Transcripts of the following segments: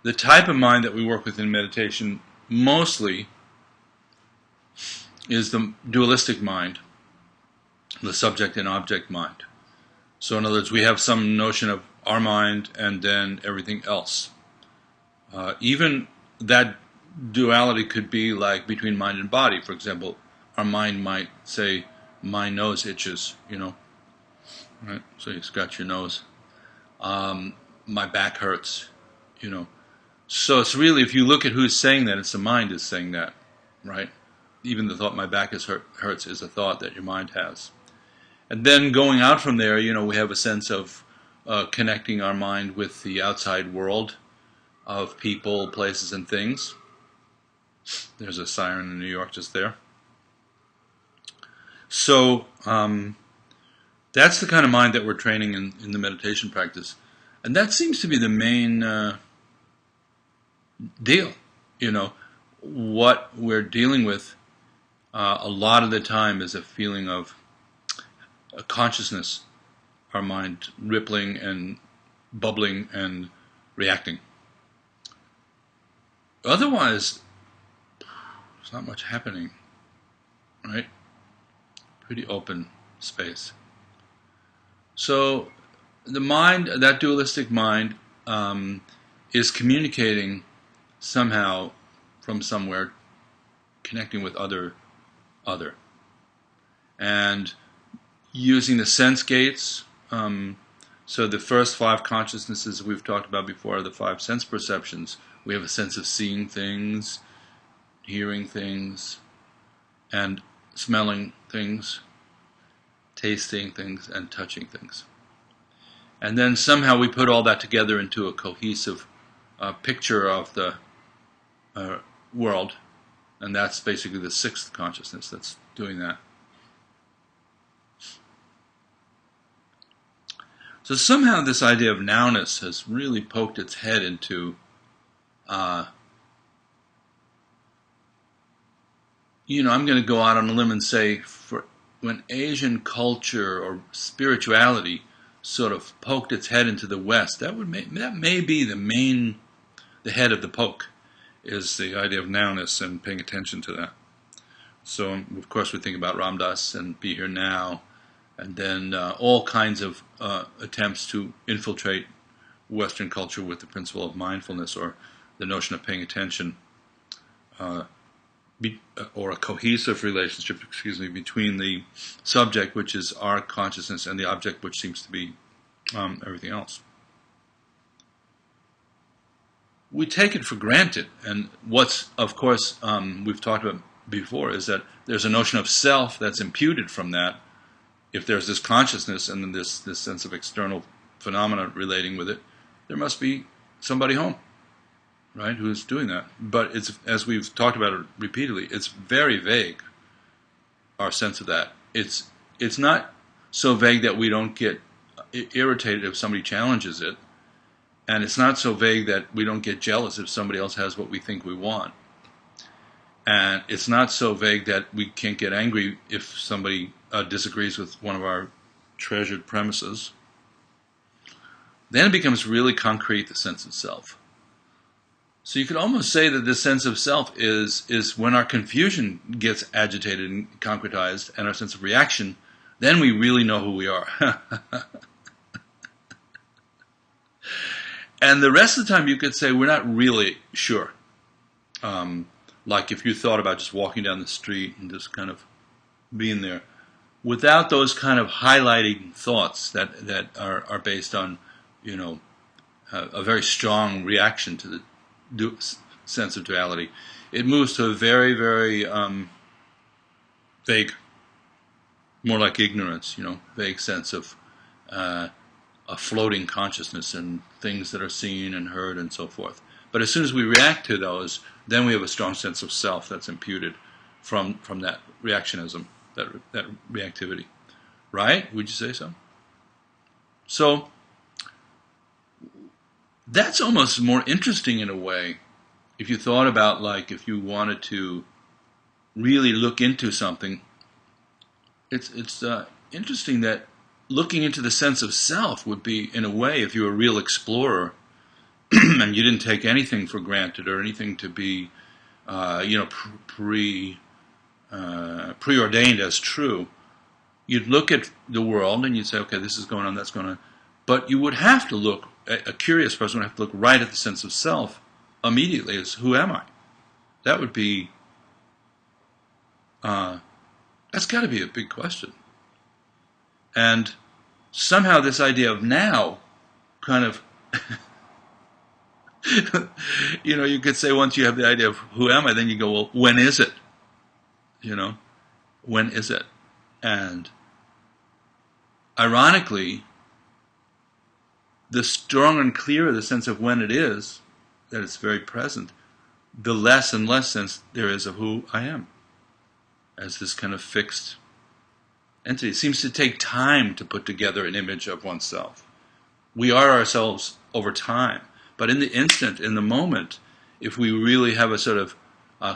The type of mind that we work with in meditation mostly is the dualistic mind, the subject and object mind. So in other words, we have some notion of our mind and then everything else. Even that duality could be like between mind and body. For example, our mind might say, my nose itches, right? So you scratch your nose. My back hurts, So it's really, if you look at who's saying that, it's the mind is saying that, right? Even the thought, my back hurts, is a thought that your mind has. And then going out from there, we have a sense of connecting our mind with the outside world of people, places, and things. There's a siren in New York just there. So that's the kind of mind that we're training in the meditation practice. And that seems to be the main deal. What we're dealing with a lot of the time is a feeling of a consciousness, our mind rippling and bubbling and reacting. Otherwise, there's not much happening, right? Pretty open space. So the mind, that dualistic mind, is communicating somehow from somewhere, connecting with other, and using the sense gates. So the first 5 consciousnesses we've talked about before are the 5 sense perceptions. We have a sense of seeing things, hearing things, and smelling things, tasting things, and touching things. And then somehow we put all that together into a cohesive picture of the world, and that's basically the 6th consciousness that's doing that. So somehow this idea of nowness has really poked its head into I'm going to go out on a limb and say, when Asian culture or spirituality sort of poked its head into the West, that may be the head of the poke, is the idea of nowness and paying attention to that. So of course we think about Ram Dass and Be Here Now, and then all kinds of attempts to infiltrate Western culture with the principle of mindfulness, or the notion of paying attention, or a cohesive relationship, between the subject, which is our consciousness, and the object, which seems to be everything else. We take it for granted, and what's, of course, we've talked about before, is that there's a notion of self that's imputed from that. If there's this consciousness and then this sense of external phenomena relating with it, there must be somebody home, right, who's doing that. But it's, as we've talked about it repeatedly, it's very vague, our sense of that. It's not so vague that we don't get irritated if somebody challenges it, and it's not so vague that we don't get jealous if somebody else has what we think we want. And it's not so vague that we can't get angry if somebody disagrees with one of our treasured premises. Then it becomes really concrete, the sense of self. So you could almost say that this sense of self is when our confusion gets agitated and concretized, and our sense of reaction, then we really know who we are. And the rest of the time you could say we're not really sure. Like if you thought about just walking down the street and just kind of being there, without those kind of highlighting thoughts that are based on, a very strong reaction to the sense of duality, it moves to a very, very vague, more like ignorance, vague sense of a floating consciousness and things that are seen and heard and so forth. But as soon as we react to those, then we have a strong sense of self that's imputed from that reactionism, that reactivity. Right? Would you say so? So that's almost more interesting in a way. If you thought about, like, if you wanted to really look into something, it's interesting that looking into the sense of self would be, in a way, if you're a real explorer, and you didn't take anything for granted or anything to be, preordained as true, you'd look at the world and you'd say, okay, this is going on, that's going on. But you would have to look, a curious person would have to look right at the sense of self immediately as, who am I? That would be, that's got to be a big question. And somehow this idea of now kind of, you could say once you have the idea of who am I, then you go, well, when is it? When is it? And ironically, the stronger and clearer the sense of when it is, that it's very present, the less and less sense there is of who I am as this kind of fixed entity. It seems to take time to put together an image of oneself. We are ourselves over time, but in the instant, in the moment, if we really have a sort of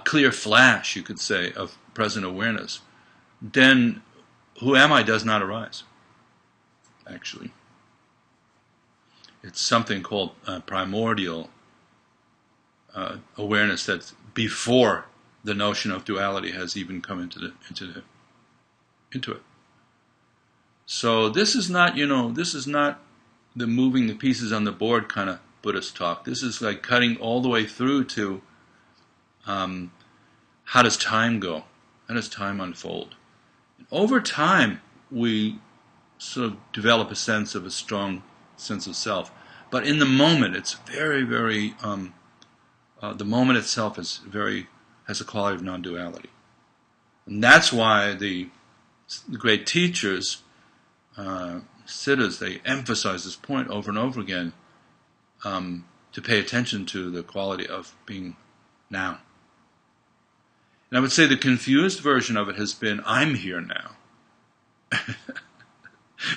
clear flash, you could say, of present awareness, then who am I does not arise, actually. It's something called primordial awareness that's before the notion of duality has even come into it. So this is not the moving the pieces on the board kind of Buddhist talk. This is like cutting all the way through to how does time go? How does time unfold? And over time, we sort of develop a sense of a strong sense of self. But in the moment, it's very, very, the moment itself has a quality of non-duality. And that's why the great teachers, siddhas, they emphasize this point over and over again, to pay attention to the quality of being now. And I would say the confused version of it has been, I'm here now.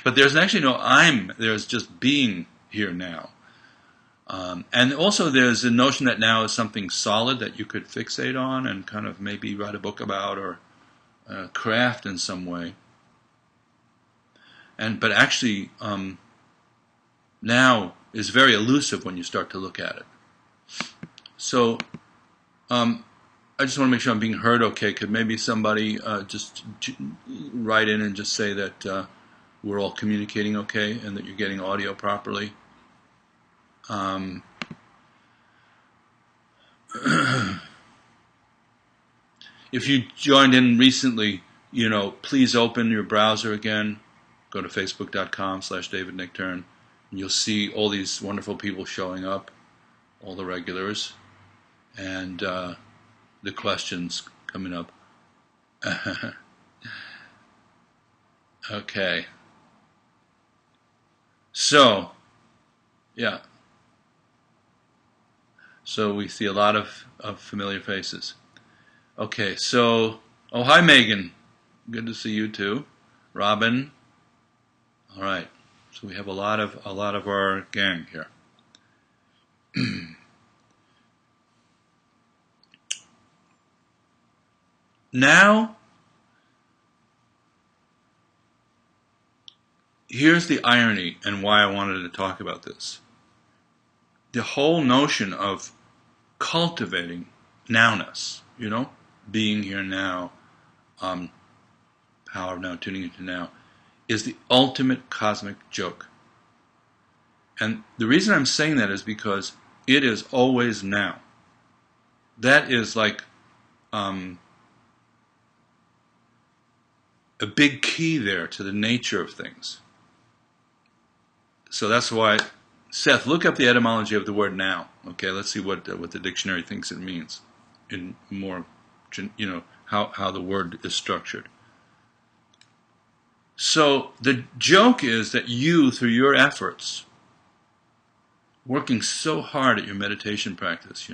But there's actually no I'm, there's just being here now. And also there's a notion that now is something solid that you could fixate on and kind of maybe write a book about or craft in some way. But actually, now is very elusive when you start to look at it. So, I just want to make sure I'm being heard okay. Could maybe somebody just write in and just say that we're all communicating okay and that you're getting audio properly? If you joined in recently, please open your browser again. Go to facebook.com/DavidNickTurn, and you'll see all these wonderful people showing up, all the regulars, and the questions coming up. Okay. So, yeah. So we see a lot of familiar faces. Okay, so, hi Megan. Good to see you too. Robin. All right. So we have a lot of our gang here. Now, here's the irony and why I wanted to talk about this. The whole notion of cultivating nowness, being here now, power of now, tuning into now, is the ultimate cosmic joke. And the reason I'm saying that is because it is always now. That is like a big key there to the nature of things. So that's why, Seth, look up the etymology of the word now. Okay, let's see what the dictionary thinks it means in more, how the word is structured. So the joke is that you, through your efforts, working so hard at your meditation practice,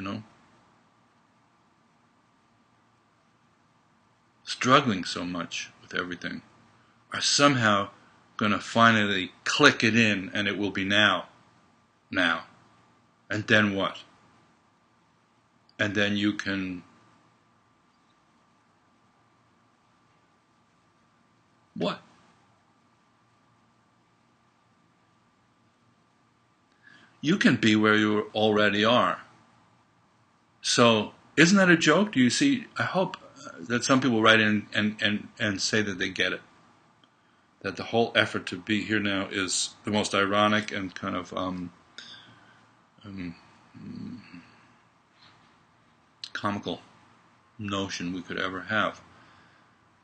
struggling so much with everything, are somehow going to finally click it in, and it will be now. And then what? And then you can... What? you can be where you already are. So, isn't that a joke? Do you see? I hope that some people write in and say that they get it. That the whole effort to be here now is the most ironic and kind of comical notion we could ever have.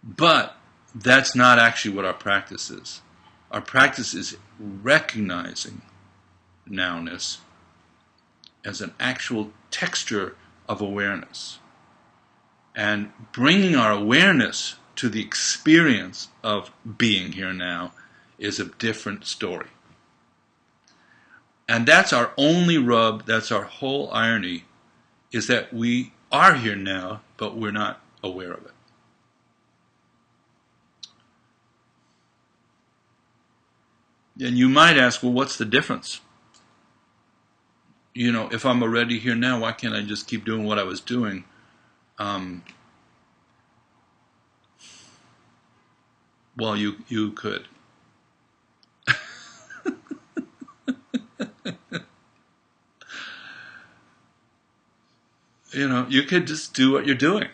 But that's not actually what our practice is. Our practice is recognizing nowness as an actual texture of awareness and bringing our awareness to the experience of being here now is a different story. And that's our only rub, that's our whole irony, is that we are here now, but we're not aware of it. And you might ask, well, what's the difference? You know, if I'm already here now, why can't I just keep doing what I was doing? Well, you could. You know, you could just do what you're doing,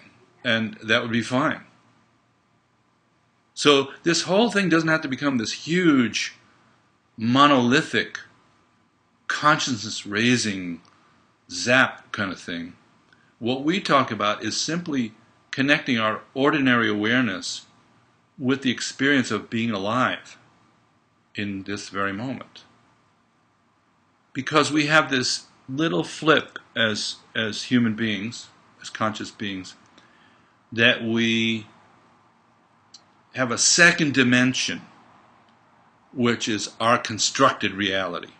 and that would be fine. So this whole thing doesn't have to become this huge, monolithic, consciousness-raising zap kind of thing. What we talk about is simply connecting our ordinary awareness with the experience of being alive in this very moment. Because we have this little flip as human beings, as conscious beings, that we have a second dimension, which is our constructed reality.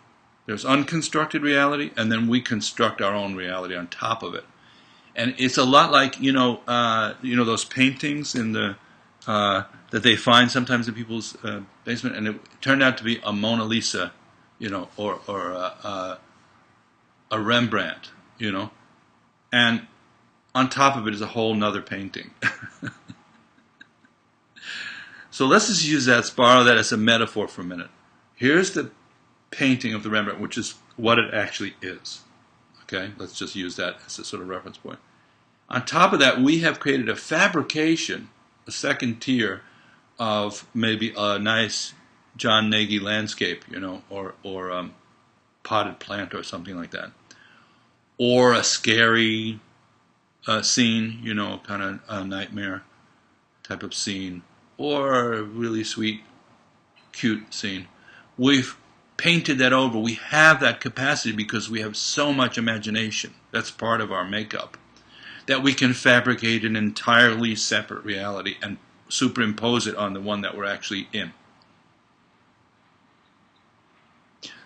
There's unconstructed reality, and then we construct our own reality on top of it. And it's a lot like, you know those paintings in the that they find sometimes in people's basement, and it turned out to be a Mona Lisa, or a Rembrandt, and on top of it is a whole nother painting. So let's just use that, borrow that as a metaphor for a minute. Here's the painting of the Rembrandt, which is what it actually is. Okay, let's just use that as a sort of reference point. On top of that, we have created a fabrication, a second tier of maybe a nice John Nagy landscape, or potted plant or something like that, or a scary scene, kind of a nightmare type of scene, or a really sweet, cute scene. We've painted that over. We have that capacity because we have so much imagination. That's part of our makeup. That we can fabricate an entirely separate reality and superimpose it on the one that we're actually in.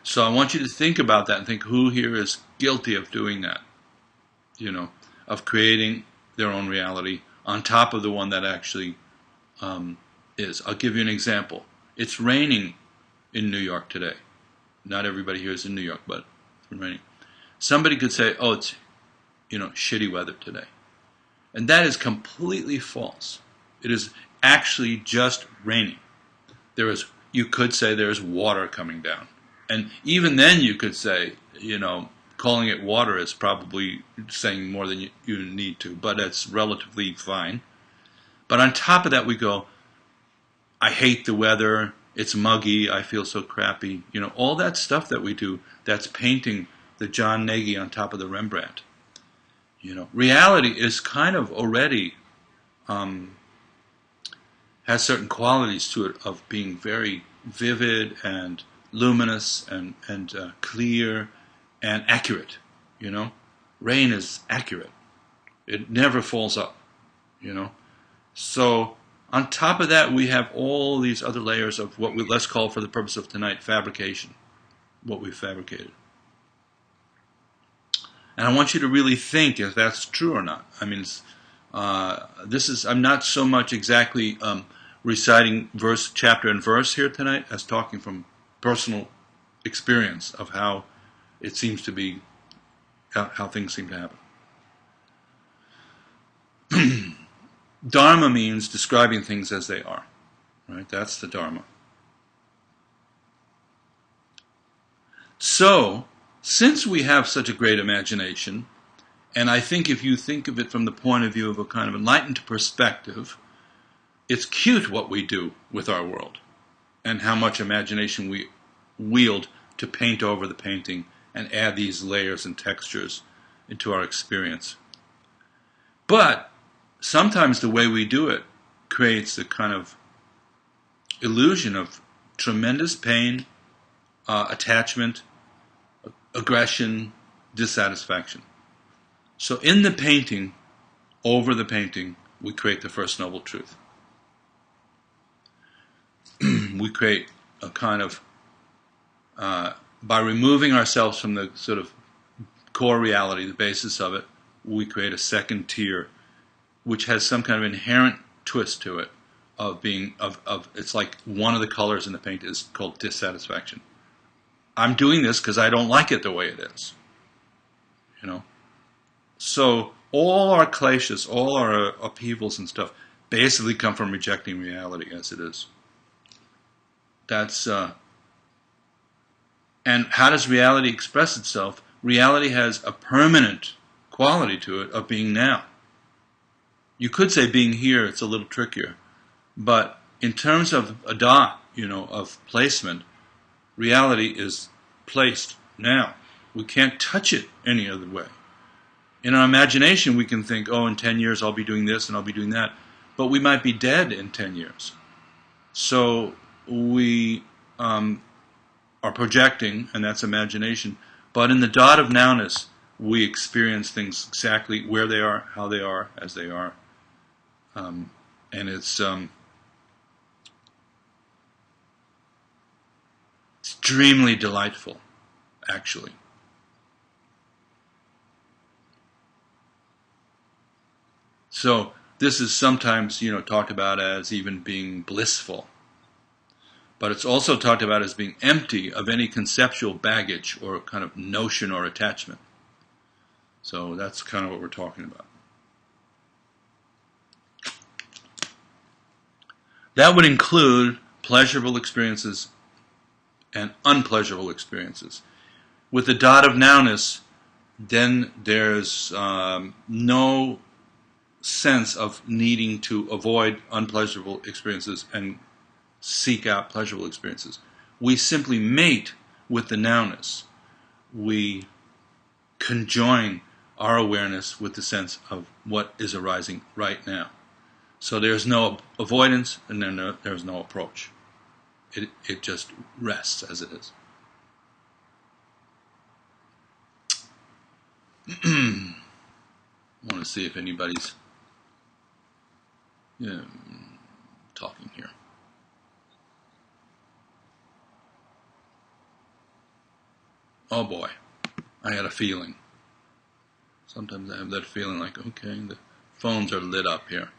So I want you to think about that and think who here is guilty of doing that, of creating their own reality on top of the one that actually is. I'll give you an example. It's raining in New York today. Not everybody here is in New York, but it's raining. Somebody could say, oh, it's, shitty weather today. And that is completely false. It is actually just raining. You could say there's water coming down. And even then you could say, calling it water is probably saying more than you need to, but it's relatively fine. But on top of that we go, I hate the weather, it's muggy, I feel so crappy. All that stuff that we do, that's painting the John Nagy on top of the Rembrandt. Reality is kind of already has certain qualities to it of being very vivid and luminous and clear and accurate. Rain is accurate. It never falls up. So on top of that, we have all these other layers of what let's call, for the purpose of tonight, fabrication. What we've fabricated. And I want you to really think if that's true or not. I mean, I'm not so much exactly reciting chapter and verse here tonight as talking from personal experience of how it seems to be, how things seem to happen. Dharma means describing things as they are. Right? That's the Dharma. So, since we have such a great imagination, and I think if you think of it from the point of view of a kind of enlightened perspective, it's cute what we do with our world and how much imagination we wield to paint over the painting and add these layers and textures into our experience. But sometimes the way we do it creates a kind of illusion of tremendous pain, attachment, aggression, dissatisfaction. So in the painting, over the painting, we create the First Noble Truth. We create a kind of, by removing ourselves from the sort of core reality, the basis of it, we create a second tier, which has some kind of inherent twist to it, of being, it's like one of the colors in the paint is called dissatisfaction. I'm doing this because I don't like it the way it is. You know? So all our kleshas, all our upheavals and stuff, basically come from rejecting reality as it is. That's, and how does reality express itself? Reality has a permanent quality to it of being now. You could say being here, it's a little trickier. But in terms of a dot, of placement, reality is placed now. We can't touch it any other way. In our imagination, we can think, in 10 years I'll be doing this and I'll be doing that. But we might be dead in 10 years. So we are projecting, and that's imagination. But in the dot of nowness, we experience things exactly where they are, how they are, as they are. And it's extremely delightful, actually. So this is sometimes, talked about as even being blissful. But it's also talked about as being empty of any conceptual baggage or kind of notion or attachment. So that's kind of what we're talking about. That would include pleasurable experiences and unpleasurable experiences. With the dot of nowness, then there's no sense of needing to avoid unpleasurable experiences and seek out pleasurable experiences. We simply mate with the nowness. We conjoin our awareness with the sense of what is arising right now. So there's no avoidance and then there's no approach. It just rests as it is. I want to see if anybody's talking here. Oh boy, I had a feeling. Sometimes I have that feeling like, okay, the phones are lit up here.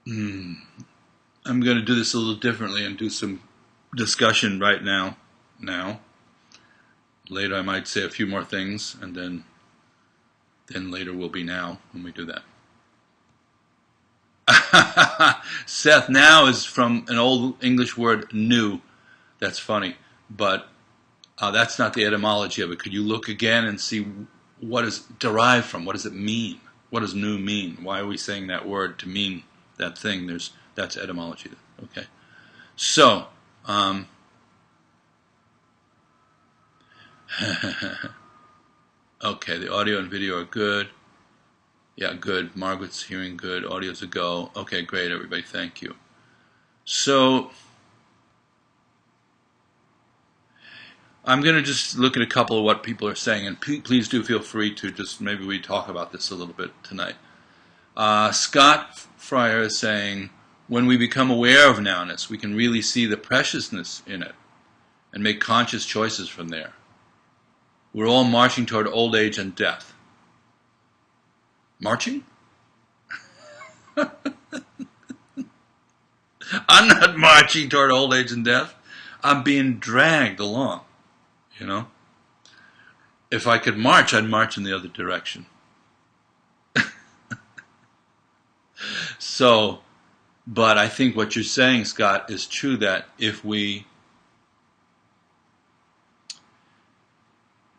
I'm going to do this a little differently and do some discussion right now. Later I might say a few more things, and then later will be now when we do that. Seth, now is from an old English word, new. That's funny, but that's not the etymology of it. Could you look again and see what is derived from? What does it mean? What does new mean? Why are we saying that word to mean that thing? That's etymology. Okay, so okay, the audio and video are good. Yeah, good. Margaret's hearing good. Audio's a go. Okay, great, everybody. Thank you. So I'm going to just look at a couple of what people are saying, and please do feel free to just, maybe we talk about this a little bit tonight. Scott Fryer is saying, when we become aware of nowness, we can really see the preciousness in it and make conscious choices from there. We're all marching toward old age and death. Marching? I'm not marching toward old age and death. I'm being dragged along, If I could march, I'd march in the other direction. So, but I think what you're saying, Scott, is true, that if we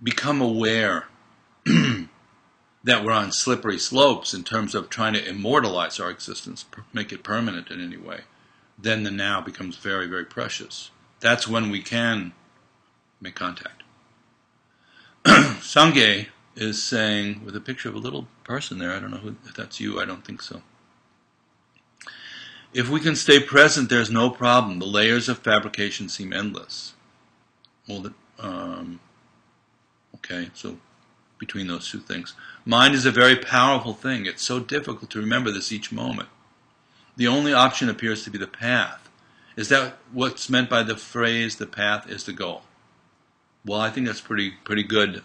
become aware that we're on slippery slopes in terms of trying to immortalize our existence, make it permanent in any way, then the now becomes very, very precious. That's when we can make contact. Sangye is saying, with a picture of a little person there, I don't know if that's you, I don't think so. If we can stay present, there's no problem. The layers of fabrication seem endless. Well, okay, so between those two things. Mind is a very powerful thing. It's so difficult to remember this each moment. The only option appears to be the path. Is that what's meant by the phrase, the path is the goal? Well, I think that's pretty good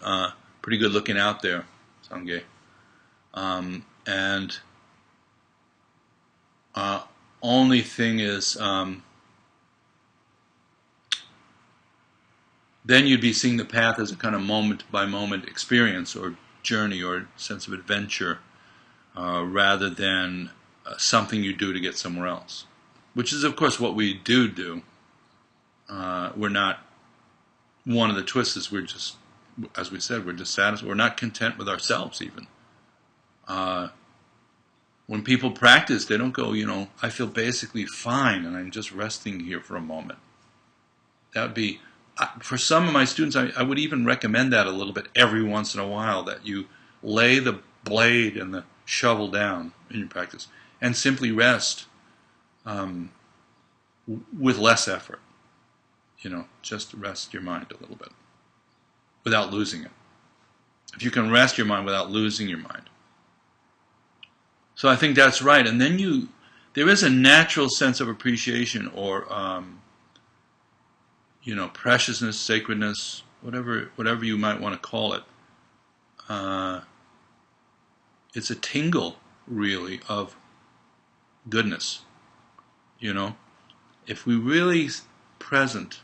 looking out there, Sangye. Only thing is, then you'd be seeing the path as a kind of moment-by-moment experience or journey or sense of adventure, rather than something you do to get somewhere else, which is, of course, what we do. We're not, one of the twists is we're just, as we said, we're dissatisfied. We're not content with ourselves even. When people practice, they don't go, I feel basically fine and I'm just resting here for a moment. That would be, for some of my students, I would even recommend that a little bit every once in a while, that you lay the blade and the shovel down in your practice and simply rest with less effort. Just rest your mind a little bit without losing it. If you can rest your mind without losing your mind. So I think that's right. And then there is a natural sense of appreciation or, preciousness, sacredness, whatever you might want to call it. It's a tingle, really, of goodness. If we really present,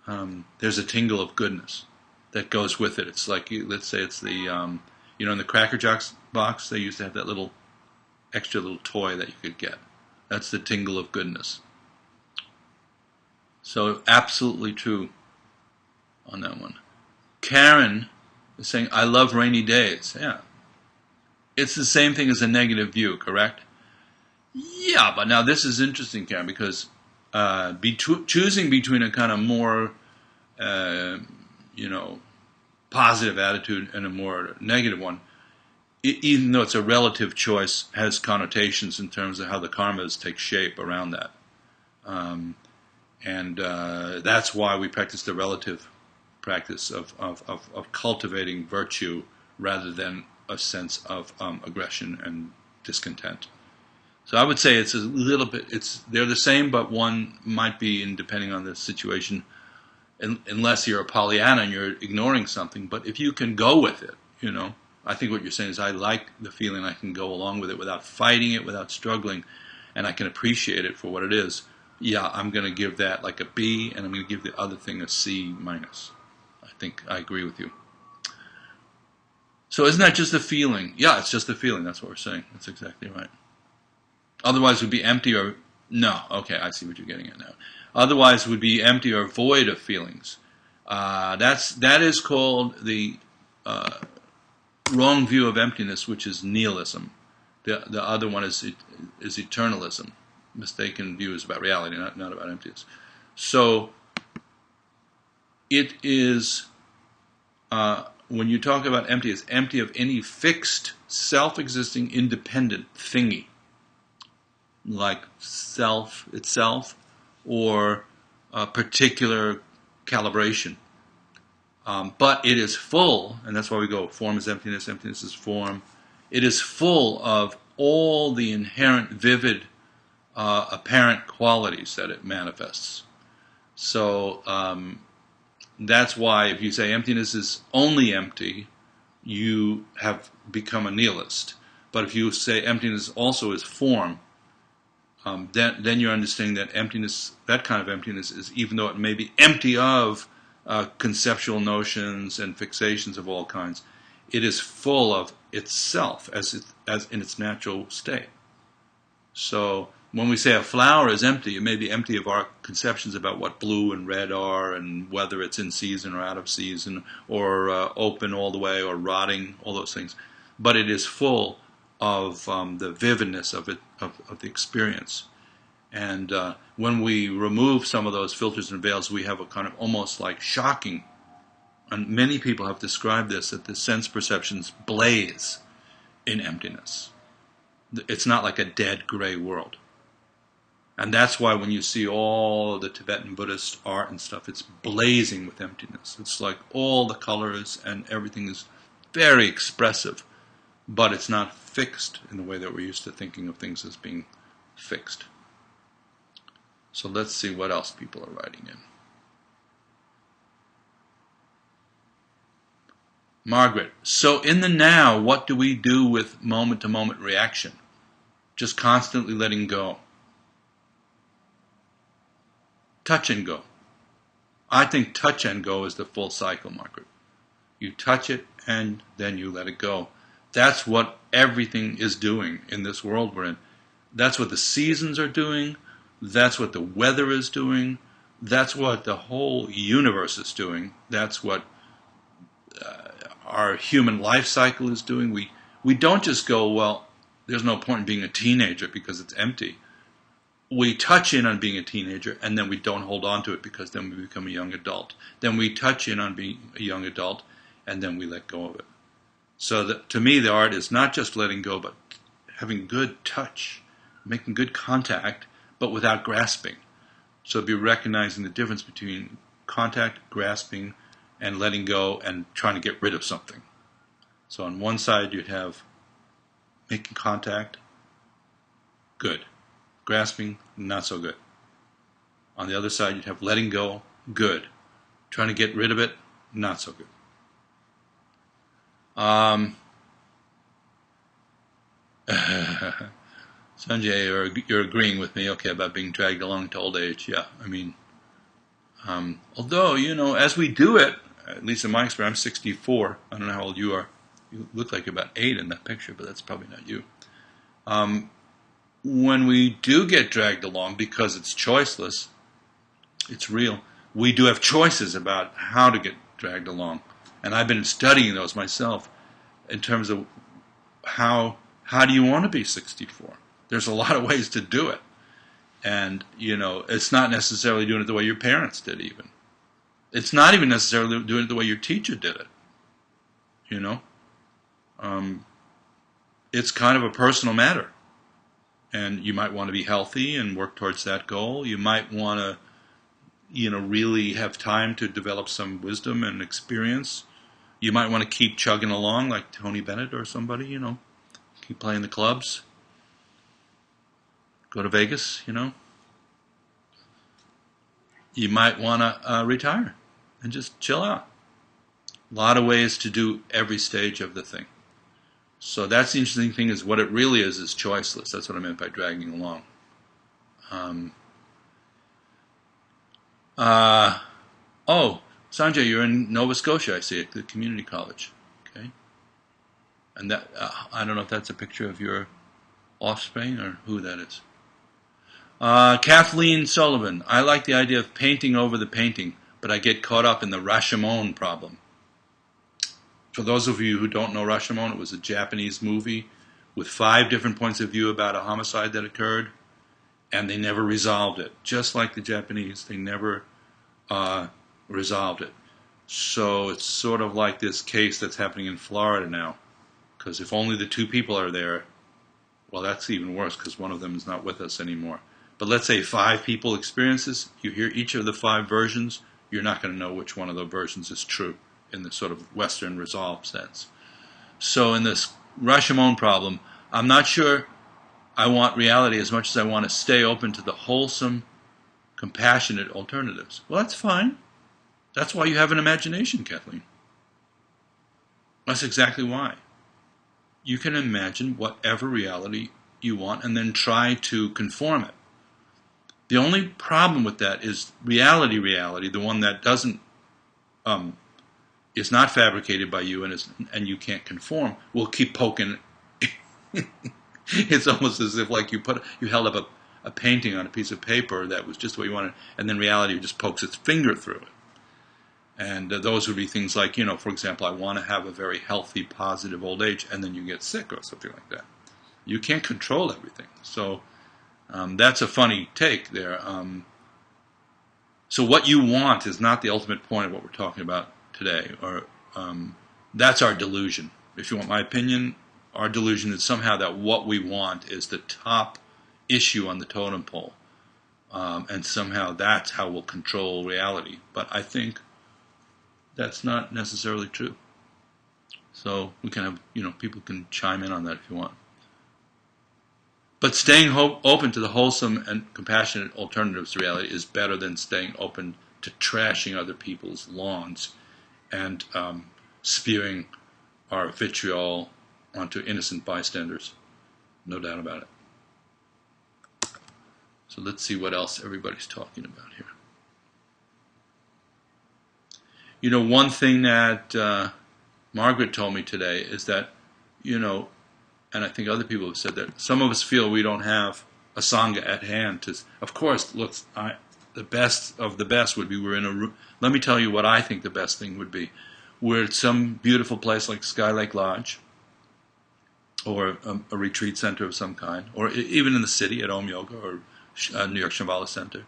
there's a tingle of goodness that goes with it. It's like, let's say it's the, in the Cracker Jacks box, they used to have that extra little toy that you could get. That's the tingle of goodness. So absolutely true on that one. Karen is saying, I love rainy days. Yeah. It's the same thing as a negative view, correct? Yeah, but now this is interesting, Karen, because choosing between a kind of more, positive attitude and a more negative one, even though it's a relative choice, has connotations in terms of how the karmas take shape around that. And that's why we practice the relative practice of cultivating virtue rather than a sense of aggression and discontent. So I would say it's a little bit, they're the same, but one might be, depending on the situation, unless you're a Pollyanna and you're ignoring something. But if you can go with it, I think what you're saying is, I like the feeling, I can go along with it without fighting it, without struggling, and I can appreciate it for what it is. Yeah, I'm going to give that like a B, and I'm going to give the other thing a C minus. I think I agree with you. So isn't that just a feeling? Yeah, it's just a feeling. That's what we're saying. That's exactly right. Otherwise it would be empty or... No, okay, I see what you're getting at now. Otherwise it would be empty or void of feelings. That is called the wrong view of emptiness, which is nihilism. The other one is eternalism. Mistaken views about reality, not about emptiness. So it is, when you talk about empty, it's empty of any fixed, self-existing, independent thingy, like self itself or a particular calibration. But it is full, and that's why we go, form is emptiness, emptiness is form. It is full of all the inherent, vivid, apparent qualities that it manifests. So that's why if you say emptiness is only empty, you have become a nihilist. But if you say emptiness also is form, then you're understanding that emptiness, that kind of emptiness, is, even though it may be empty of conceptual notions and fixations of all kinds, it is full of itself as in its natural state. So when we say a flower is empty, it may be empty of our conceptions about what blue and red are and whether it's in season or out of season or open all the way or rotting, all those things. But it is full of the vividness of it, of the experience. And when we remove some of those filters and veils, we have a kind of almost like shocking, and many people have described this, that the sense perceptions blaze in emptiness. It's not like a dead gray world. And that's why when you see all the Tibetan Buddhist art and stuff, it's blazing with emptiness. It's like all the colors and everything is very expressive, but it's not fixed in the way that we're used to thinking of things as being fixed. So let's see what else people are writing in. Margaret, so in the now, what do we do with moment-to-moment reaction? Just constantly letting go. Touch and go. I think touch and go is the full cycle, Margaret. You touch it and then you let it go. That's what everything is doing in this world we're in. That's what the seasons are doing. That's what the weather is doing. That's what the whole universe is doing. That's what our human life cycle is doing. We don't just go, well, there's no point in being a teenager because it's empty. We touch in on being a teenager and then we don't hold on to it because then we become a young adult. Then we touch in on being a young adult and then we let go of it. So that, to me, the art is not just letting go, but having good touch, making good contact, but without grasping. So it'd be recognizing the difference between contact, grasping, and letting go and trying to get rid of something. So on one side you'd have making contact, good. Grasping, not so good. On the other side you'd have letting go, good. Trying to get rid of it, not so good. Sanjay, you're agreeing with me, okay, about being dragged along to old age. Yeah, I mean, although, as we do it, at least in my experience, I'm 64. I don't know how old you are. You look like you're about 8 in that picture, but that's probably not you. When we do get dragged along, because it's choiceless, it's real, we do have choices about how to get dragged along. And I've been studying those myself in terms of how do you want to be 64? There's a lot of ways to do it. And, it's not necessarily doing it the way your parents did even. It's not even necessarily doing it the way your teacher did it. It's kind of a personal matter. And you might want to be healthy and work towards that goal. You might want to, really have time to develop some wisdom and experience. You might want to keep chugging along like Tony Bennett or somebody, keep playing the clubs. Go to Vegas, You might want to retire and just chill out. A lot of ways to do every stage of the thing. So that's the interesting thing, is what it really is choiceless. That's what I meant by dragging along. Sanjay, you're in Nova Scotia, I see, at the community college. Okay. And that I don't know if that's a picture of your offspring or who that is. Kathleen Sullivan, I like the idea of painting over the painting, but I get caught up in the Rashomon problem. For those of you who don't know Rashomon, it was a Japanese movie with 5 different points of view about a homicide that occurred, and they never resolved it. Just like the Japanese, they never resolved it. So it's sort of like this case that's happening in Florida now, because if only the 2 people are there, well, that's even worse because one of them is not with us anymore. But let's say 5 people experience this. You hear each of the 5 versions, you're not going to know which one of the versions is true in the sort of Western resolve sense. So in this Rashomon problem, I'm not sure I want reality as much as I want to stay open to the wholesome, compassionate alternatives. Well, that's fine. That's why you have an imagination, Kathleen. That's exactly why. You can imagine whatever reality you want and then try to conform it. The only problem with that is reality, the one that doesn't is not fabricated by you and you can't conform, will keep poking. It's almost as if like you held up a painting on a piece of paper that was just the way you wanted, and then reality just pokes its finger through it. And those would be things like, for example, I want to have a very healthy, positive old age, and then you get sick or something like that. You can't control everything. So that's a funny take there. So what you want is not the ultimate point of what we're talking about today. Or that's our delusion. If you want my opinion, our delusion is somehow that what we want is the top issue on the totem pole. And somehow that's how we'll control reality. But I think that's not necessarily true. So we can have, people can chime in on that if you want. But staying open to the wholesome and compassionate alternatives to reality is better than staying open to trashing other people's lawns and spewing our vitriol onto innocent bystanders. No doubt about it. So let's see what else everybody's talking about here. One thing that Margaret told me today is that, and I think other people have said that, some of us feel we don't have a Sangha at hand. Of course, look, the best of the best would be we're in a room. Let me tell you what I think the best thing would be. We're at some beautiful place like Sky Lake Lodge, or a retreat center of some kind, or even in the city at Om Yoga or New York Shambhala Center.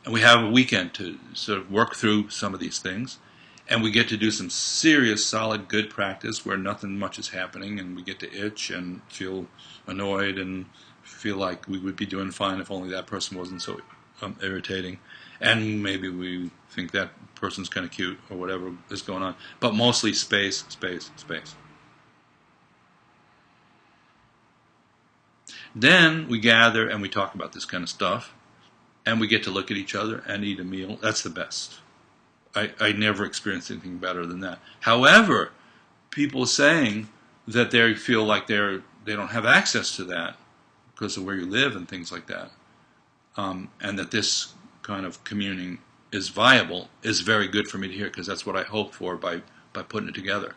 And we have a weekend to sort of work through some of these things. And we get to do some serious, solid, good practice where nothing much is happening, and we get to itch and feel annoyed and feel like we would be doing fine if only that person wasn't so irritating. And maybe we think that person's kind of cute or whatever is going on. But mostly space, space, space. Then we gather and we talk about this kind of stuff, and we get to look at each other and eat a meal. That's the best. I never experienced anything better than that. However, people saying that they feel like they don't have access to that because of where you live and things like that, and that this kind of communing is viable is very good for me to hear, because that's what I hoped for by putting it together.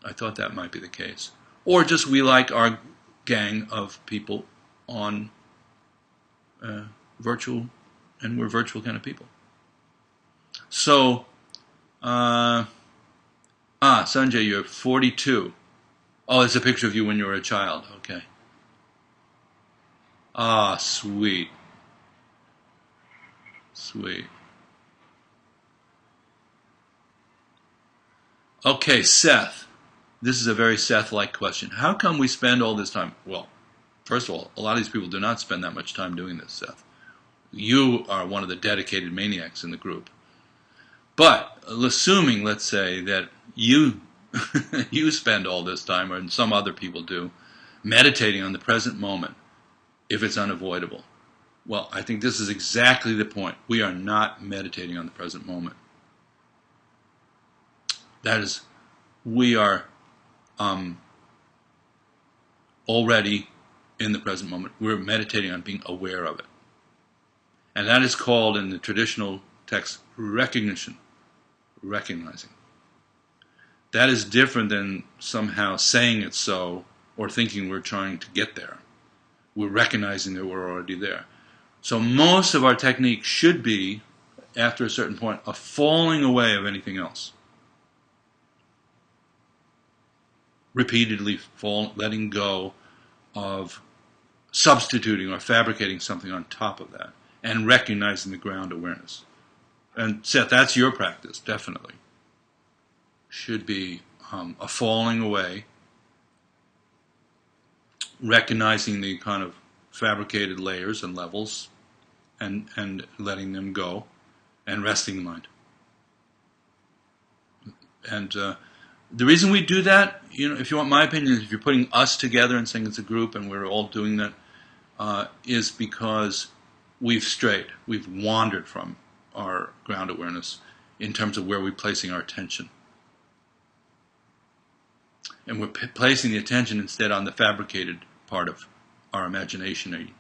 I thought that might be the case. Or just we like our gang of people on virtual, and we're virtual kind of people. So, Sanjay, you're 42. Oh, it's a picture of you when you were a child. Okay. Sweet. Sweet. Okay, Seth. This is a very Seth-like question. How come we spend all this time? Well, first of all, a lot of these people do not spend that much time doing this, Seth. You are one of the dedicated maniacs in the group. But assuming, let's say, that you you spend all this time, or some other people do, meditating on the present moment, if it's unavoidable. Well, I think this is exactly the point. We are not meditating on the present moment. That is, we are already in the present moment. We're meditating on being aware of it. And that is called, in the traditional text, recognition. Recognizing. That is different than somehow saying it so or thinking we're trying to get there. We're recognizing that we're already there. So most of our technique should be, after a certain point, a falling away of anything else. Repeatedly letting go of substituting or fabricating something on top of that, and recognizing the ground awareness. And Seth, that's your practice, definitely. Should be a falling away, recognizing the kind of fabricated layers and levels, and letting them go, and resting the mind. And the reason we do that, if you want my opinion, is if you're putting us together and saying it's a group and we're all doing that, is because we've strayed, we've wandered from our ground awareness in terms of where we're placing our attention. And we're placing the attention instead on the fabricated part of our imaginary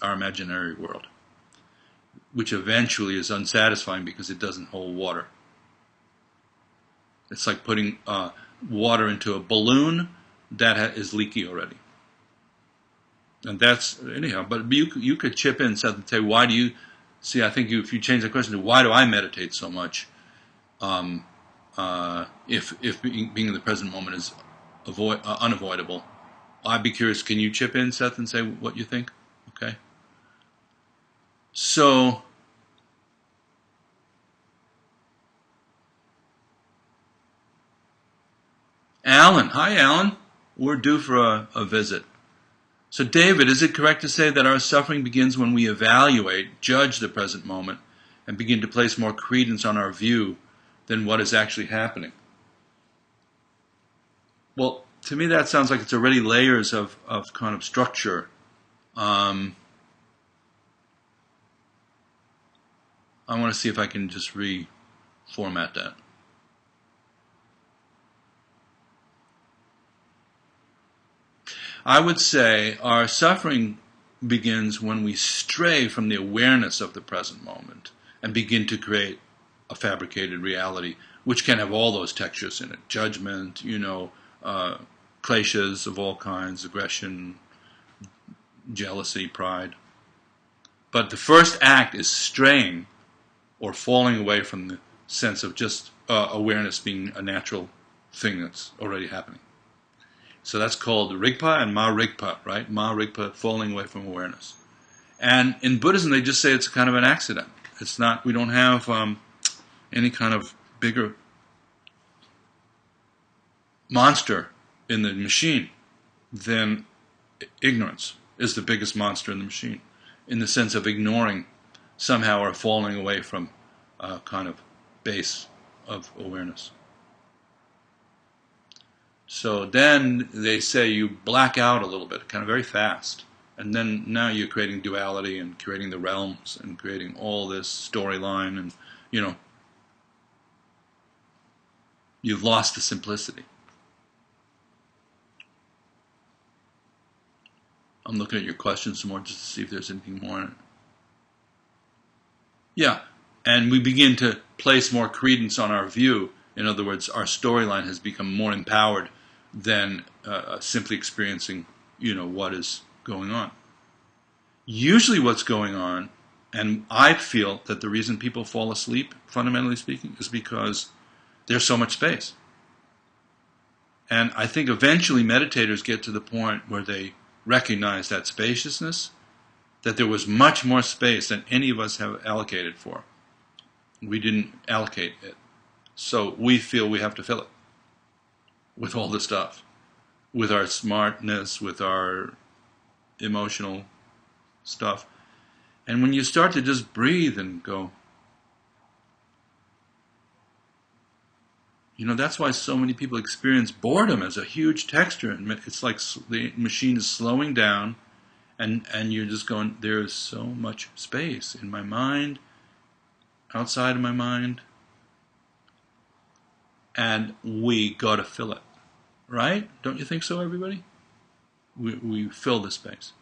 world, which eventually is unsatisfying because it doesn't hold water. It's like putting water into a balloon that is leaky already. And that's anyhow. But you could chip in, Seth, and say, why do you see? I think if you change the question to why do I meditate so much, if being in the present moment is unavoidable, I'd be curious. Can you chip in, Seth, and say what you think? Okay. So, Alan. Hi, Alan. We're due for a visit. So, David, is it correct to say that our suffering begins when we evaluate, judge the present moment, and begin to place more credence on our view than what is actually happening? Well, to me that sounds like it's already layers of kind of structure. I want to see if I can just reformat that. I would say our suffering begins when we stray from the awareness of the present moment and begin to create a fabricated reality, which can have all those textures in it. Judgment, kleshas of all kinds, aggression, jealousy, pride. But the first act is straying or falling away from the sense of just awareness being a natural thing that's already happening. So that's called Rigpa and Ma Rigpa, right? Ma Rigpa, falling away from awareness. And in Buddhism, they just say it's kind of an accident. It's not, we don't have any kind of bigger monster in the machine than ignorance is the biggest monster in the machine, in the sense of ignoring somehow or falling away from a kind of base of awareness. So then they say you black out a little bit, kind of very fast. And then now you're creating duality and creating the realms and creating all this storyline and, you've lost the simplicity. I'm looking at your questions some more just to see if there's anything more in it. Yeah, and we begin to place more credence on our view. In other words, our storyline has become more empowered than simply experiencing, what is going on. Usually what's going on, and I feel that the reason people fall asleep, fundamentally speaking, is because there's so much space. And I think eventually meditators get to the point where they recognize that spaciousness, that there was much more space than any of us have allocated for. We didn't allocate it. So we feel we have to fill it with all the stuff, with our smartness, with our emotional stuff. And when you start to just breathe and go, that's why so many people experience boredom as a huge texture. And it's like the machine is slowing down, and you're just going, there's so much space in my mind, outside of my mind, and we got to fill it. Right? Don't you think so, everybody? We fill the space.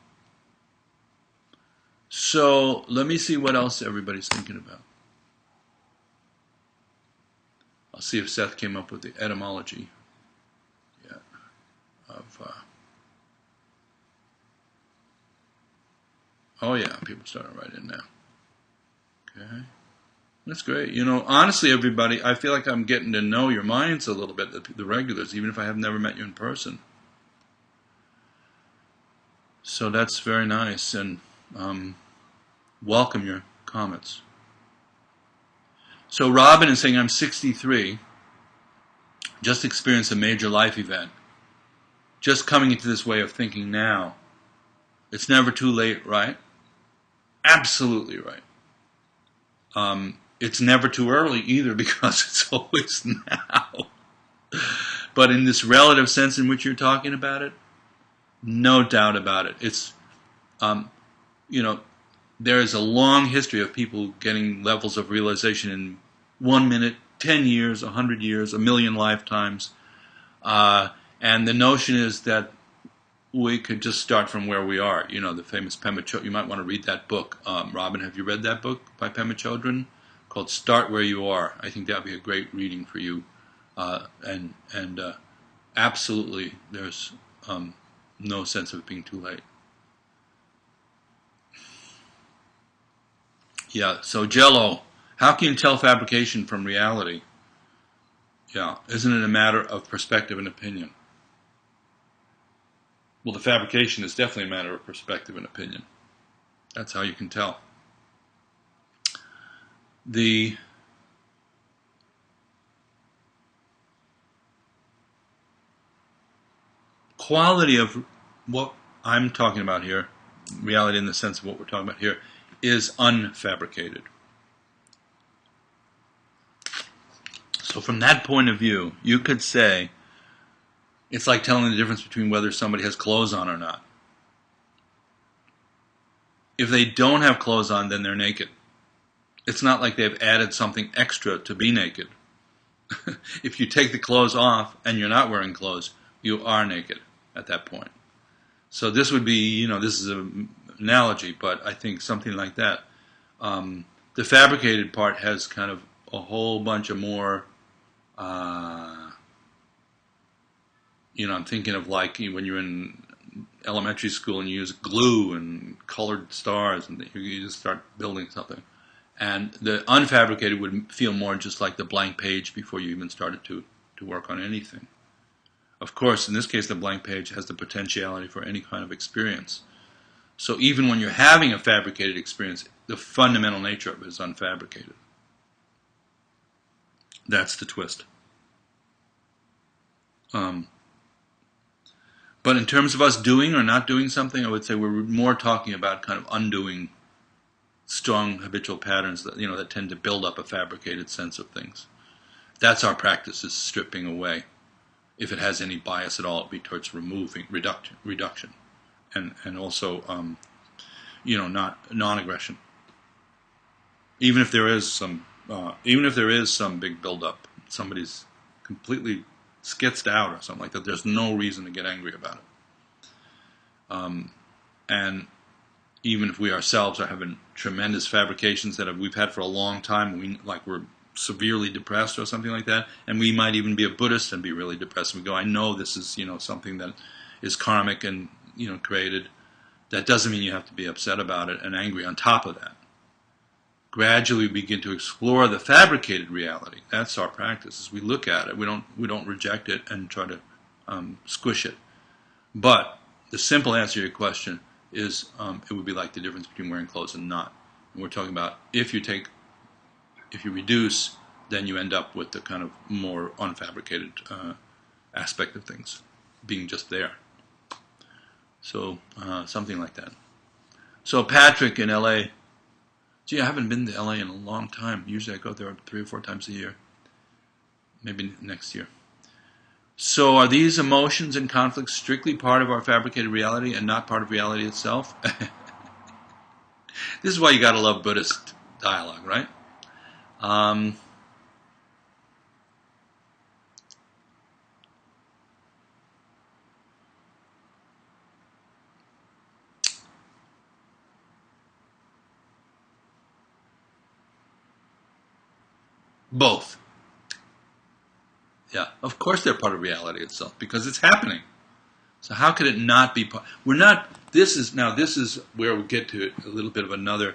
So let me see what else everybody's thinking about. I'll see if Seth came up with the etymology of... oh yeah, people starting to write in now. Okay. That's great. Honestly, everybody, I feel like I'm getting to know your minds a little bit, the regulars, even if I have never met you in person. So that's very nice, and welcome your comments. So Robin is saying, I'm 63, just experienced a major life event, just coming into this way of thinking now. It's never too late, right? Absolutely right. It's never too early either, because it's always now. But in this relative sense in which you're talking about it, no doubt about it. It's, there is a long history of people getting levels of realization in 1 minute, 10 years, 100 years, 1,000,000 lifetimes. And the notion is that we could just start from where we are. The famous Pema Chodron. You might want to read that book. Robin, have you read that book by Pema Chodron called Start Where You Are? I think that would be a great reading for you. And absolutely, there's no sense of it being too late. Yeah, so Jello, how can you tell fabrication from reality? Yeah, isn't it a matter of perspective and opinion? Well, the fabrication is definitely a matter of perspective and opinion. That's how you can tell. The quality of what I'm talking about here, reality in the sense of what we're talking about here, is unfabricated. So from that point of view, you could say it's like telling the difference between whether somebody has clothes on or not. If they don't have clothes on, then they're naked. It's not like they've added something extra to be naked. If you take the clothes off and you're not wearing clothes, you are naked at that point. So this would be, this is an analogy, but I think something like that. The fabricated part has kind of a whole bunch of more, I'm thinking of like when you're in elementary school and you use glue and colored stars and you just start building something. And the unfabricated would feel more just like the blank page before you even started to work on anything. Of course, in this case, the blank page has the potentiality for any kind of experience. So even when you're having a fabricated experience, the fundamental nature of it is unfabricated. That's the twist. But in terms of us doing or not doing something, I would say we're more talking about kind of undoing strong habitual patterns that that tend to build up a fabricated sense of things. That's our practice, is stripping away. If it has any bias at all, it'd be towards reduction, and also not non-aggression. Even if there is some big buildup, somebody's completely skitzed out or something like that, there's no reason to get angry about it. And even if we ourselves are having tremendous fabrications that we've had for a long time, we're severely depressed or something like that, and we might even be a Buddhist and be really depressed, and we go, I know this is something that is karmic and created. That doesn't mean you have to be upset about it and angry on top of that. Gradually we begin to explore the fabricated reality. That's our practice. As we look at it, we don't reject it and try to squish it. But the simple answer to your question is it would be like the difference between wearing clothes and not. And we're talking about if you reduce, then you end up with the kind of more unfabricated aspect of things being just there. So something like that. So Patrick in LA. Gee, I haven't been to LA in a long time. Usually I go there 3 or 4 times a year. Maybe next year. So are these emotions and conflicts strictly part of our fabricated reality and not part of reality itself? This is why you got to love Buddhist dialogue, right? Both. Yeah, of course they're part of reality itself because it's happening. So how could it not be part? We're not. This is where we get to a little bit of another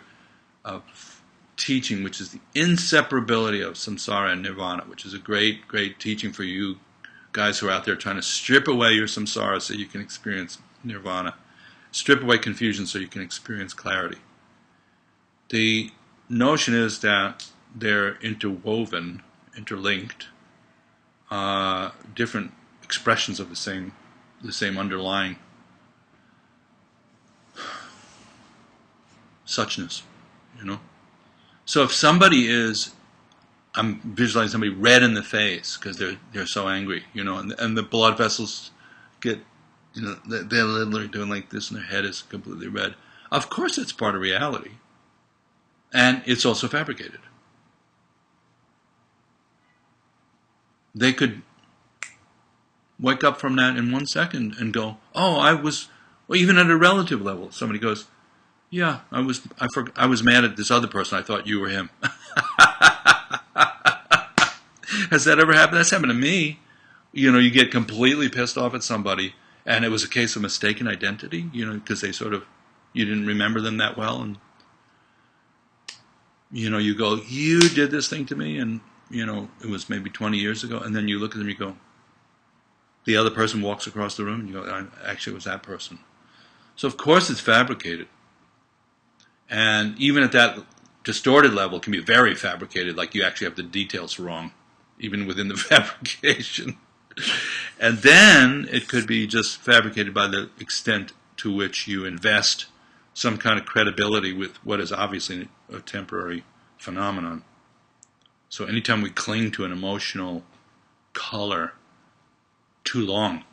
teaching, which is the inseparability of samsara and nirvana, which is a great, great teaching for you guys who are out there trying to strip away your samsara so you can experience nirvana, strip away confusion so you can experience clarity. The notion is that they're interwoven, interlinked, different expressions of the same underlying suchness, So if somebody I'm visualizing somebody red in the face because they're so angry, and the blood vessels get, they're literally doing like this and their head is completely red. Of course it's part of reality. And it's also fabricated. They could wake up from that in 1 second and go, even at a relative level, somebody goes, yeah, I was mad at this other person. I thought you were him. Has that ever happened? That's happened to me. You get completely pissed off at somebody, and it was a case of mistaken identity, because they you didn't remember them that well, and You go, you did this thing to me, and, it was maybe 20 years ago, and then you look at them and you go, the other person walks across the room, and you go, actually, it was that person. So, of course, it's fabricated. And even at that distorted level, it can be very fabricated, like you actually have the details wrong, even within the fabrication. And then it could be just fabricated by the extent to which you invest some kind of credibility with what is obviously a temporary phenomenon. So anytime we cling to an emotional color too long,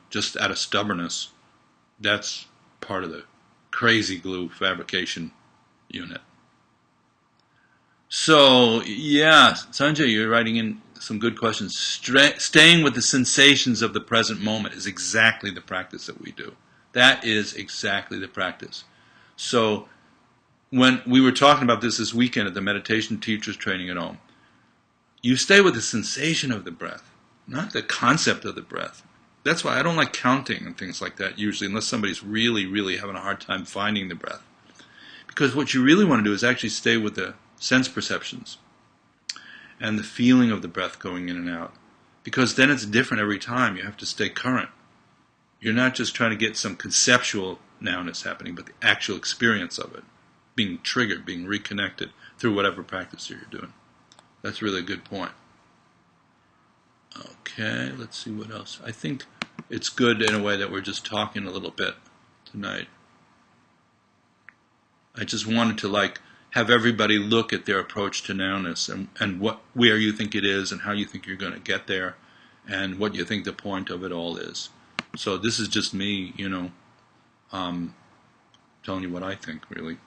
just out of stubbornness, that's part of the crazy glue fabrication unit. So, yeah, Sanjay, you're writing in some good questions. Staying with the sensations of the present moment is exactly the practice that we do. That is exactly the practice. So, when we were talking about this weekend at the meditation teachers training at home, you stay with the sensation of the breath, not the concept of the breath. That's why I don't like counting and things like that usually, unless somebody's really, really having a hard time finding the breath. Because what you really want to do is actually stay with the sense perceptions and the feeling of the breath going in and out. Because then it's different every time. You have to stay current. You're not just trying to get some conceptual nowness happening, but the actual experience of it, being triggered, being reconnected through whatever practice you're doing. That's really a good point. Okay, let's see what else. I think it's good in a way that we're just talking a little bit tonight. I just wanted to have everybody look at their approach to nowness and where you think it is and how you think you're going to get there and what you think the point of it all is. So this is just me, telling you what I think, really, a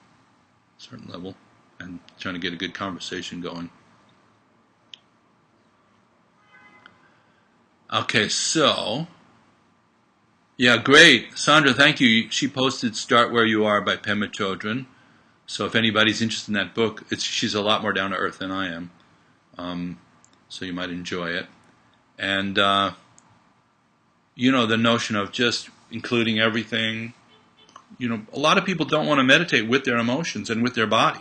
certain level, and trying to get a good conversation going. Okay, so, yeah, great. Sandra, thank you. She posted Start Where You Are by Pema Chodron. So if anybody's interested in that book, she's a lot more down to earth than I am. So you might enjoy it. And, the notion of just including everything, a lot of people don't want to meditate with their emotions and with their body.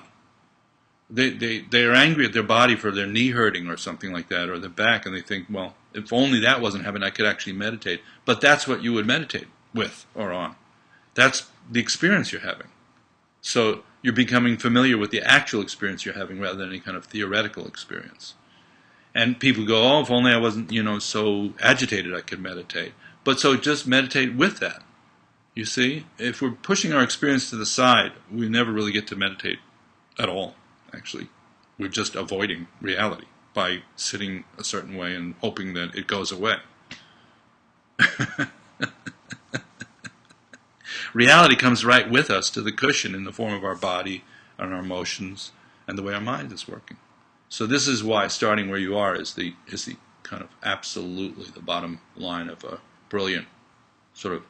They are angry at their body for their knee hurting or something like that, or their back, and they think, well, if only that wasn't happening, I could actually meditate. But that's what you would meditate with or on. That's the experience you're having. So you're becoming familiar with the actual experience you're having rather than any kind of theoretical experience. And people go, oh, if only I wasn't, so agitated I could meditate. But so just meditate with that. You see, if we're pushing our experience to the side, we never really get to meditate at all, actually. We're just avoiding reality by sitting a certain way and hoping that it goes away. Reality comes right with us to the cushion in the form of our body and our emotions and the way our mind is working. So this is why starting where you are is the kind of absolutely the bottom line of a brilliant sort of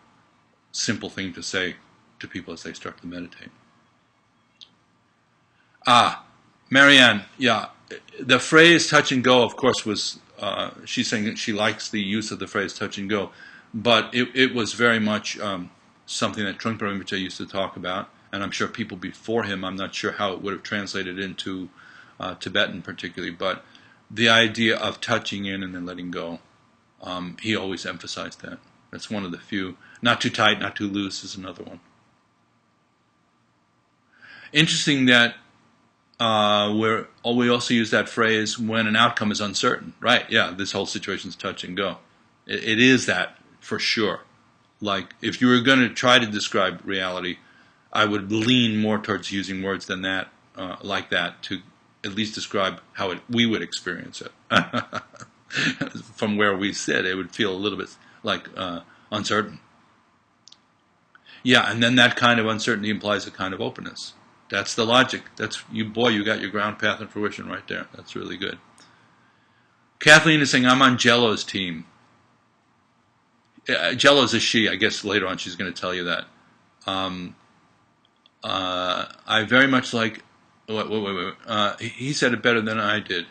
simple thing to say to people as they start to meditate. Marianne, yeah, the phrase touch and go, of course, was, she's saying that she likes the use of the phrase touch and go, but it was very much something that Trungpa Rinpoche used to talk about, and I'm sure people before him, I'm not sure how it would have translated into Tibetan particularly, but the idea of touching in and then letting go, he always emphasized that. That's one of the few. Not too tight, not too loose is another one. Interesting that we also use that phrase when an outcome is uncertain. Right, yeah, this whole situation is touch and go. It is that, for sure. Like, if you were going to try to describe reality, I would lean more towards using words than that, like that, to at least describe how we would experience it. From where we sit, it would feel a little bit like uncertain. Yeah, and then that kind of uncertainty implies a kind of openness. That's the logic. That's you got your ground path and fruition right there. That's really good. Kathleen is saying, I'm on Jello's team. Jello's a she. I guess later on she's going to tell you that. I very much like... Wait. He said it better than I did.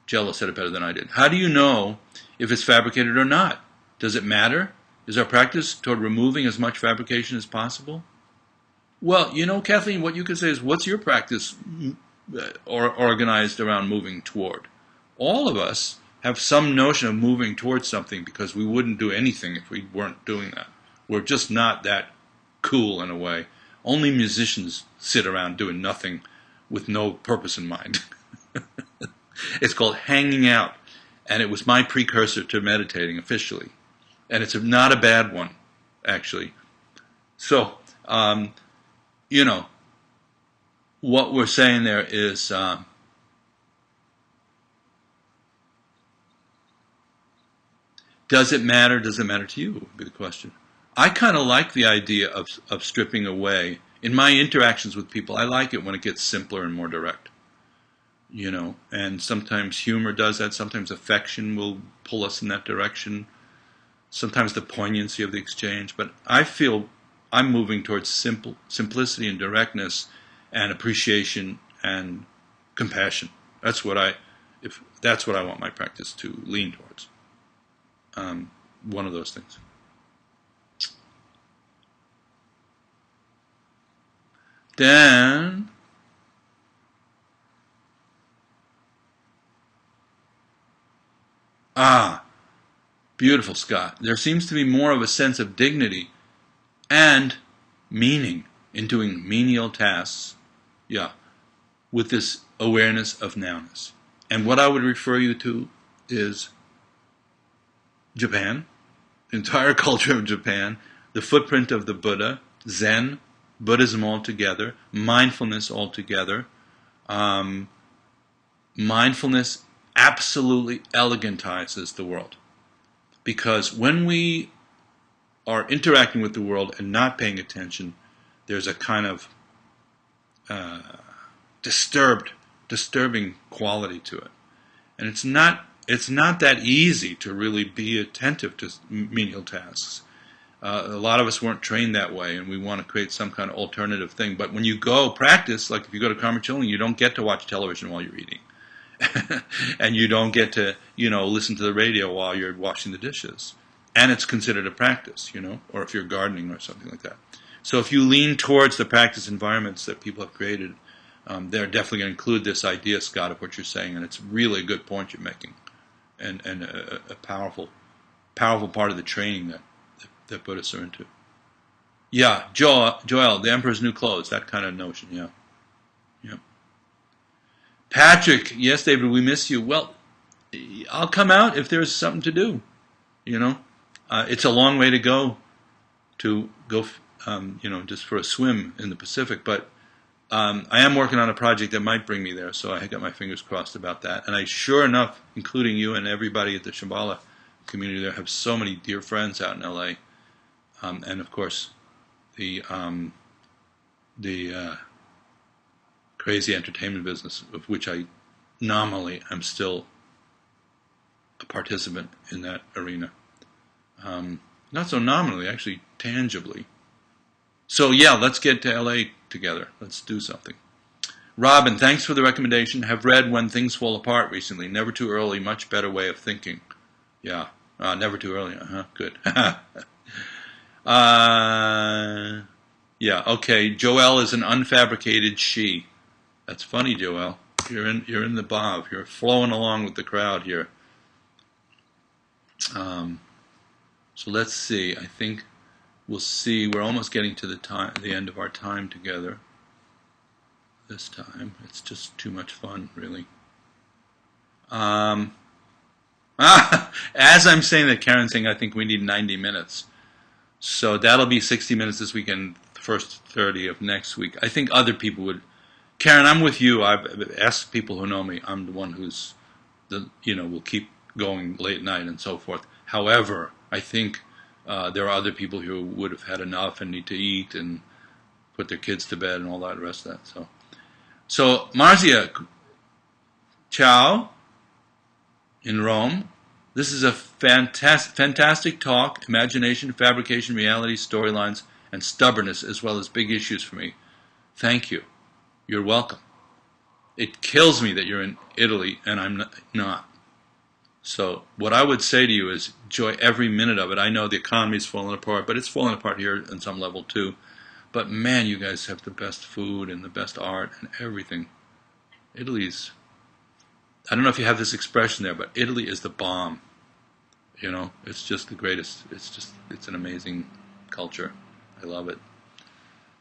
Jello said it better than I did. How do you know if it's fabricated or not? Does it matter? Is our practice toward removing as much fabrication as possible? Well, Kathleen, what you could say is, what's your practice or organized around moving toward. All of us have some notion of moving towards something because we wouldn't do anything if we weren't doing that. We're just not that cool in a way. Only musicians sit around doing nothing with no purpose in mind. It's called hanging out, and it was my precursor to meditating officially. And it's not a bad one, actually. So, what we're saying there is, does it matter? Does it matter to you? Would be the question. I kind of like the idea of stripping away. In my interactions with people, I like it when it gets simpler and more direct. And sometimes humor does that. Sometimes affection will pull us in that direction. Sometimes the poignancy of the exchange. But I feel I'm moving towards simplicity and directness and appreciation and compassion. That's what I want my practice to lean towards. One of those things. Then, beautiful, Scott. There seems to be more of a sense of dignity and meaning in doing menial tasks, with this awareness of nowness. And what I would refer you to is Japan, the entire culture of Japan, the footprint of the Buddha, Zen, Buddhism altogether, mindfulness altogether. Mindfulness absolutely elegantizes the world. Because when we are interacting with the world and not paying attention, there's a kind of disturbing quality to it. And it's not that easy to really be attentive to menial tasks. A lot of us weren't trained that way, and we want to create some kind of alternative thing. But when you go practice, like if you go to Karma Chilling, you don't get to watch television while you're eating. And you don't get to, listen to the radio while you're washing the dishes. And it's considered a practice, or if you're gardening or something like that. So if you lean towards the practice environments that people have created, they're definitely going to include this idea, Scott, of what you're saying. And it's really a good point you're making. And a powerful part of the training that Buddhists are into. Yeah, Joel, the Emperor's New Clothes, that kind of notion, yeah. Patrick, yes, David, we miss you. Well, I'll come out if there's something to do, It's a long way to go just for a swim in the Pacific, but I am working on a project that might bring me there, so I got my fingers crossed about that. And I, sure enough, including you and everybody at the Shambhala community there, have so many dear friends out in LA. And of course, the crazy entertainment business, of which I nominally am still a participant in that arena. Not so nominally, actually tangibly. So yeah, let's get to LA together. Let's do something. Robin, thanks for the recommendation. Have read When Things Fall Apart recently. Never too early, much better way of thinking. Yeah, never too early. Good. Yeah, okay. Joel is an unfabricated she. That's funny, Joel. You're in the bob. You're flowing along with the crowd here. So let's see. I think we'll see. We're almost getting to the end of our time together. This time, it's just too much fun, really. As I'm saying that, Karen's saying I think we need 90 minutes. So that'll be 60 minutes this weekend, the first 30 of next week. I think other people would. Karen, I'm with you. I've asked people who know me. I'm the one who's, will keep going late night and so forth. However, I think there are other people who would have had enough and need to eat and put their kids to bed and all that rest of that. So Marzia, ciao, in Rome. This is a fantastic talk. Imagination, fabrication, reality, storylines, and stubbornness, as well as big issues for me. Thank you. You're welcome. It kills me that you're in Italy and I'm not. So what I would say to you is enjoy every minute of it. I know the economy's falling apart, but it's falling apart here on some level too. But man, you guys have the best food and the best art and everything. Italy's, I don't know if you have this expression there, but Italy is the bomb. You know, it's just the greatest. It's an amazing culture. I love it.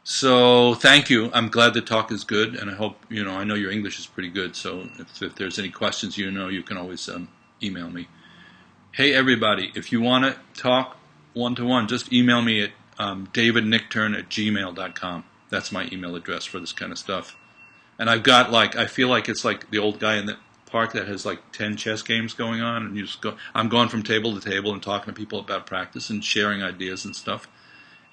So thank you. I'm glad the talk is good, and I hope, I know your English is pretty good, so if there's any questions, you can always email me. Hey everybody, if you want to talk one-to-one, just email me at davidnickturn@gmail.com. That's my email address for this kind of stuff. And I've got I feel like it's like the old guy in the park that has 10 chess games going on, and I'm going from table to table and talking to people about practice and sharing ideas and stuff.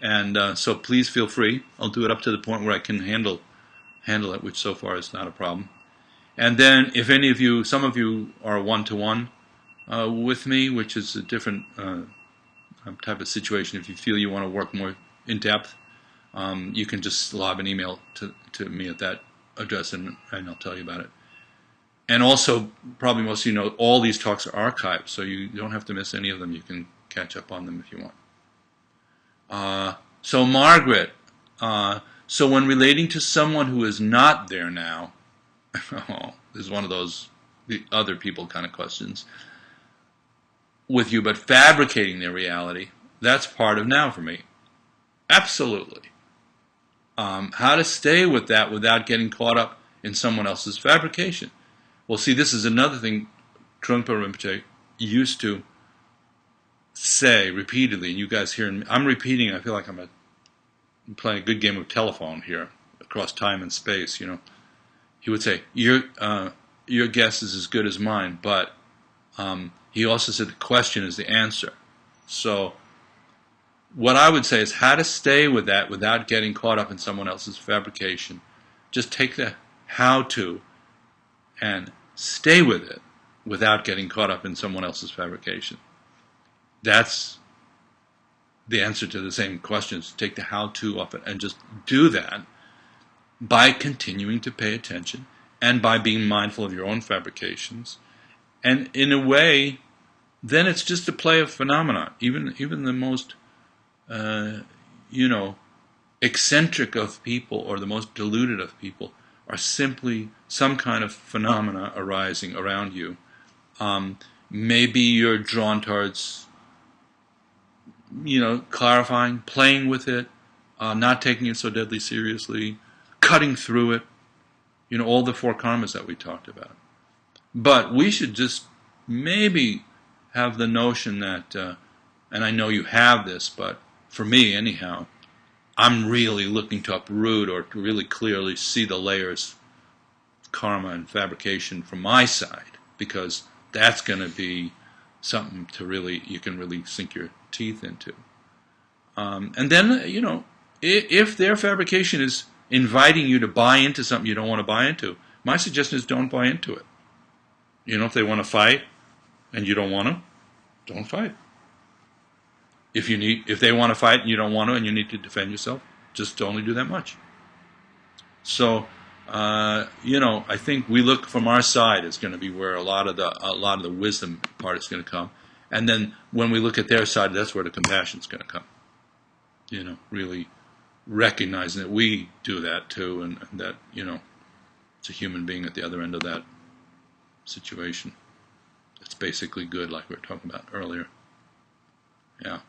And so please feel free. I'll do it up to the point where I can handle it, which so far is not a problem. And then if some of you are one-to-one with me, which is a different type of situation, if you feel you want to work more in depth, you can just lob an email to me at that address, and I'll tell you about it. And also, probably most of you know, all these talks are archived, so you don't have to miss any of them. You can catch up on them if you want. So Margaret, so when relating to someone who is not there now, this is one of those the other people kind of questions with you, but fabricating their reality, that's part of now for me. Absolutely. How to stay with that without getting caught up in someone else's fabrication. Well, see, this is another thing Trungpa Rinpoche used to say repeatedly, and you guys hear me. I'm repeating. I feel like I'm playing a good game of telephone here across time and space. He would say, your guess is as good as mine, but he also said the question is the answer. So what I would say is how to stay with that without getting caught up in someone else's fabrication. Just take the how-to and stay with it without getting caught up in someone else's fabrication. That's the answer to the same questions. Take the how-to of it and just do that by continuing to pay attention and by being mindful of your own fabrications. And in a way, then it's just a play of phenomena. Even the most, eccentric of people or the most deluded of people are simply some kind of phenomena arising around you. Maybe you're drawn towards clarifying, playing with it, not taking it so deadly seriously, cutting through it, all the 4 karmas that we talked about. But we should just maybe have the notion that, and I know you have this, but for me anyhow, I'm really looking to uproot or to really clearly see the layers of karma and fabrication from my side, because that's going to be something you can really sink your teeth into. And then, if their fabrication is inviting you to buy into something you don't want to buy into, my suggestion is don't buy into it. If they want to fight and you don't want to, don't fight. If they want to fight and you don't want to and you need to defend yourself, just only do that much. So, I think we look from our side is going to be where a lot of the wisdom part is going to come. And then when we look at their side, that's where the compassion is going to come. Really recognizing that we do that too, and that, it's a human being at the other end of that situation. It's basically good, like we were talking about earlier. Yeah.